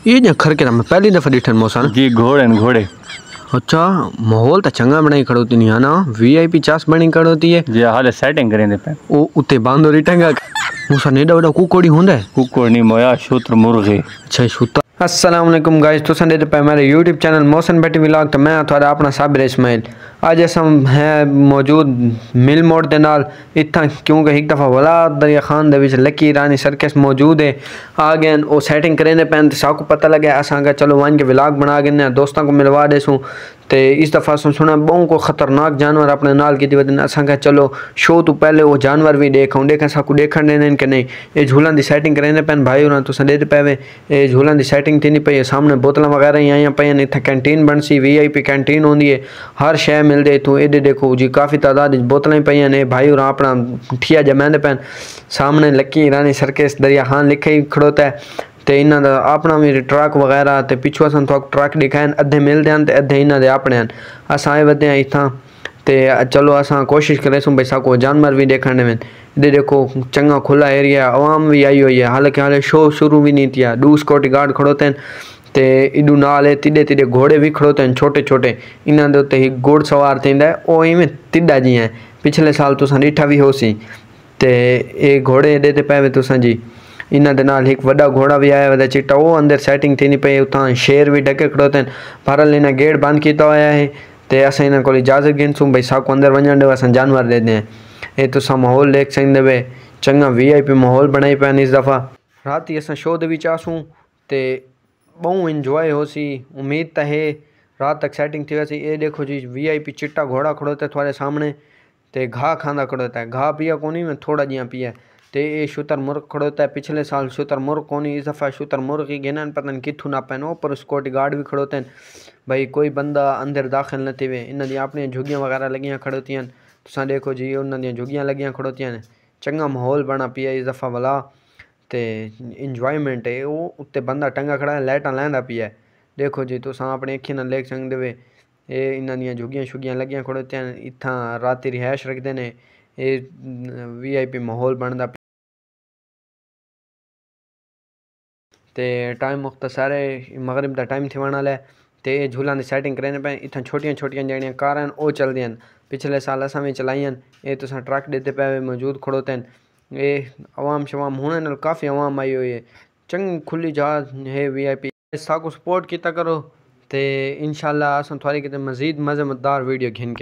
یہ جا کھر کے میں پہلی دفعہ ڈیٹھن موسان جی گھوڑے اچھا ماحول تا چنگا بنائی کھڑوتی نہیں آنا وی آئی پی چاس بنائی کھڑوتی ہے جی حال سیٹنگ کریں دے پہ او اتے باندھو ریٹنگا موسا نیڈا وڈا کوکوڑی ہوندا ہے کوکڑ نہیں مویا شوتر مرغے اچھا شوتا السلام علیکم گائز تو سن دے پہ میرے یوٹیوب چینل موسن بیٹی ولاگ تو میں تھوڑا اپنا صابر اسماعیل آج ہم ہیں موجود مل موڑ دے نال اتھاں کیونکہ ایک دفعہ ولاد دریا خان دے وچ لکی رانی سرکس موجود ہے آگے او سیٹنگ کریں دے پین سا کو پتہ لگا اساں کہ چلو وان کے ولاگ بنا گنے دوستاں کو ملوا دے سوں تے اس دفعہ سنا بہوں کو خطرناک جانور اپنے نال کی وجہ اساں کہ چلو شو تو پہلے وہ جانور بھی دیکھیں سا کو دیکھن دین کہ نہیں یہ جھولن دی سیٹنگ کریں پین بھائی ہونا تو سن دے پے یہ جھولن دی سیٹنگ تھی نہیں پئی سامنے بوتلاں وغیرہ ہی آئیاں پئی اتھے کینٹین بن سی وی آئی پی کینٹین ہوندی ہے ہر شے مل دے تو ایڈے دیکھو جی کافی تعداد بوتلیں پئی نے بھائی ہونا اپنا ٹھیا جمائیں پین سامنے لکی رانی سرکس دریا خان لکھے کھڑوتا ہے تے انہاں دا اپنا بھی ٹرک وغیرہ تے پیچھے اساں تو ٹرک دکھائیں ادھے مل دے تے ادھے انہاں دے اپنے ہیں اساں آئے ودے ہیں اتھاں تے چلو اساں کوشش کرے سوں بھئی ساکو جانور بھی دیکھن میں دے دیکھو چنگا کھلا ایریا عوام بھی آئی ہوئی ہے حالانکہ حالے شو شروع بھی نہیں تھیا دو سیکورٹی گارڈ کھڑوتے ہیں تے ایڈو نالے تیڈے تیڈے گھوڑے بھی کھڑوتے ہیں چھوٹے چھوٹے انہاں دے تے گھوڑ سوار تھیندا ہے او ایویں تیڈا جی ہیں پچھلے سال تساں ڈیٹھا بھی ہو سی تے اے گھوڑے دے تے پے تساں جی انہاں دے نال ایک وڈا گھوڑا بھی آیا ودا چٹا وہ اندر سیٹنگ تھی نہیں پئی اتھاں شیر بھی ڈکے کھڑوتے ہیں بہرحال انہاں گیٹ بند کیتا ہوا ہے تے اساں انہاں کول اجازت گھنسوں بھئی ساکو اندر ونجن دے اساں جانور دے دیں اے تساں ماحول دیکھ سکدے وے چنگا وی آئی پی ماحول بنائی پین اس دفعہ رات ہی اساں شو دے وچ آسوں تے بہوں انجوائے ہو سی امید تا ہے رات تک سیٹنگ تھی ویسی اے دیکھو جی وی آئی پی چٹا گھوڑا کھڑوتا ہے تھوڑے سامنے تے گھا کھاندا کھڑوتا ہے گھا پیا کونی میں تھوڑا جیاں پیا تے اے شتر مرغ کھڑوتا ہے پچھلے سال شتر مرغ کونی اس دفعہ شتر مرغ ہی گنن پتہ نہیں کتھوں نہ پین اوپر سیکورٹی گارڈ بھی کھڑوتے ہیں بھئی کوئی بندہ اندر داخل نہ تھی وے انہاں دی اپنی جھگیاں وغیرہ لگیاں کھڑوتیاں تساں دیکھو جی انہاں دی جھگیاں لگیاں کھڑوتیاں چنگا ماحول بنا پیا اس دفعہ والا تے انجوائمنٹ ہے وہ اتنے بندہ ٹنگا کھڑا ہے لائٹاں لیندا پیا دیکھو جی تساں اپنی اکھیں نال دیکھ سکدے وے اے انہاں دیاں جھگیاں شگیاں لگیاں کھڑوتیاں اتھاں راتی رہائش رکھدے نے اے وی آئی پی ماحول بندا تے ٹائم مختصر ہے مغرب دا ٹائم تھیون والا ہے تے جھولاں دی سیٹنگ کرنے پے اتھاں چھوٹیاں چھوٹیاں جڑیاں کاراں او چلدیاں پچھلے سال اساں وی چلائیاں اے تساں ٹرک دیتے پے موجود کھڑوتے ہیں اے عوام شوام ہونے نال کافی عوام آئی ہوئی ہے چنگی کھلی جگہ ہے وی آئی پی ساکو سپورٹ کیتا کرو تے انشاءاللہ اساں تھوڑی کتے مزید مزے دار ویڈیو گھن کے